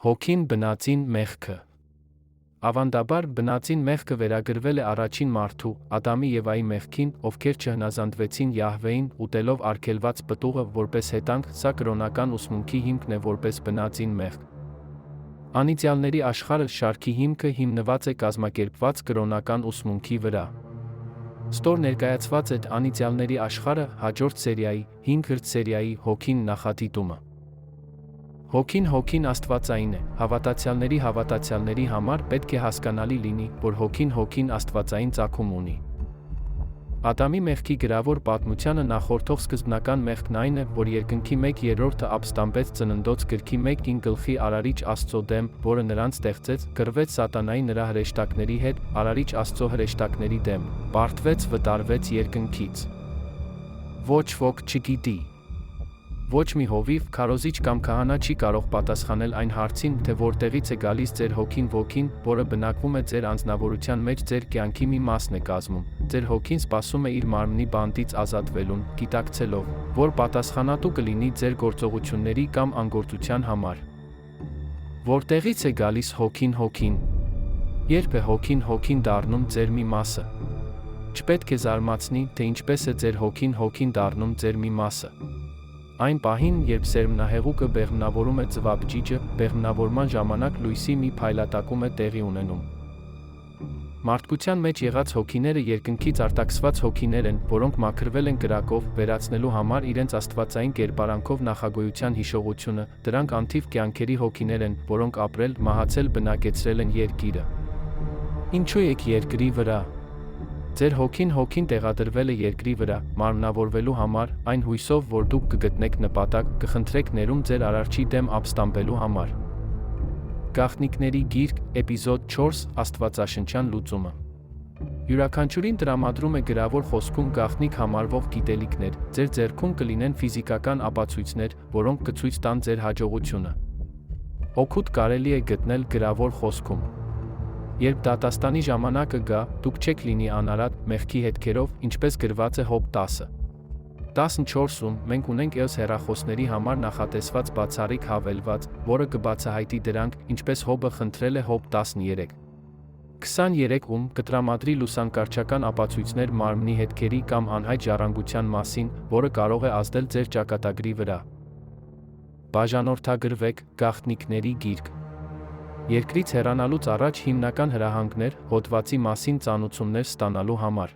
Հոգին բնածին մեղքը։ Ավանդաբար բնածին մեղքը վերագրվել է առաջին մարդու, Ադամի և Եվայի մեղքին, ովքեր չհնազանդվեցին Յահվեին, ուտելով արգելված պտուղը որպես հետանք, սա կրոնական ուսմունքի հիմքն է որպես բնածին մեղք։ Անիծյալների աշխարհը շարքի հիմքը հիմնված է կազմակերպված կրոնական ուսմունքի վրա։ Ստոր ներկայացված է անիծյալների աշխարհը հաջորդ սերիայի, 5-րդ սերիայի հոգին նախադիտումը։ Հոգին աստվածային է, հավատացյալների համար պետք է հասկանալի լինի, որ հոգին աստվածային ծագում ունի։ Ադամի մեղքի գրավոր պատմությանը նախորդող սկզբնական մեղքն այն է, որ երկնքի 1/3-ը ապստամբեց ծննդոց գրքի 1:9 գլխի Արարիչ Աստծո դեմ, որը նրան ստեղծեց, կռվեց Սատանայի նրա հրեշտակների հետ, Արարիչ Աստծո հրեշտակների դեմ, բարդվեց, վտարվեց երկնքից։ Ոչ ոք չգիտի։ Ոչ մի հովիվ, քարոզիչ կամ քահանա չի կարող պատասխանել այն հարցին, թե որտեղից է գալիս ձեր հոգին, որը բնակվում է ձեր անձնավորության մեջ, ձեր կյանքի մի մասն է կազմում։ Ձեր հոգին սպասում է իր մարմնի բանտից ազատվելուն, գիտակցելով, որ պատասխանատու կլինի ձեր գործողությունների կամ անգործության համար։ Որտեղից է գալիս հոգին։ Երբ է հոգին դառնում ձեր մի մասը։ Չպետք է զարմացնի, թե ինչպես է ձեր հոգին դառնում ձեր մի մասը։ Այն պահին, երբ սերմնահեղուկը բեղմնավորում է ծվաբջիջը, բեղմնավորման ժամանակ լույսի մի փայլատակում է տեղի ունենում։ Մարդկության մեջ եղած հոգիները երկնքից արտաքսված հոգիներ են, որոնք մաքրվել են կրակով, վերացնելու համար իրենց աստվածային կերպարանքով նախագոյության հիշողությունը, դրանք անթիվ կյանքերի հոգիներ են, որոնք ապրել, մահացել, բնակեցրել են երկիրը։ Ինչու եք երկրի վրա։ Ձեր հոգին տեղադրվել է երկրի վրա, մարմնավորվելու համար, այն հույսով, որ դուք կգտնեք նպատակ, կխնդրեք ներում ձեր Արարչի դեմ ապստամբելու համար։ Գաղտնիքների գիրք, էպիզոդ 4, Աստվածաշնչյան լուծումը։ Յուրաքանչյուրին տրամադրում է գրավոր խոսքում գաղտնիք համարվող գիտելիքներ, ձեր ձեռքում կլինեն ֆիզիկական ապացույցներ, որոնք կցույց տան ձեր հաջողությունը։ Օգուտ կարելի է գտնել գրավոր խոսքում։ Երբ դատաստանի ժամանակը գա, դուք չեք լինի անարատ, մեղքի հետքերով, ինչպես գրված է Հոբ 10:14-ում, մենք ունենք EOS հեռախոսների համար նախատեսված բացառիկ հավելված, որը կբացահայտի դրանք, ինչպես Հոբը խնդրել է Հոբ 13:23-ում, կտրամադրի լուսանկարչական ապացույցներ մարմնի հետքերի կամ անհայտ ժառանգության մասին, որը կարող է ազդել ձեր ճակատագրի վրա։ Բաժանորդագրվեք, գաղտնիքների գիրք։ Երկրից հեռանալուց առաջ հիմնական հրահանգներ, հոդվածի մասին ծանուցումներ ստանալու համար։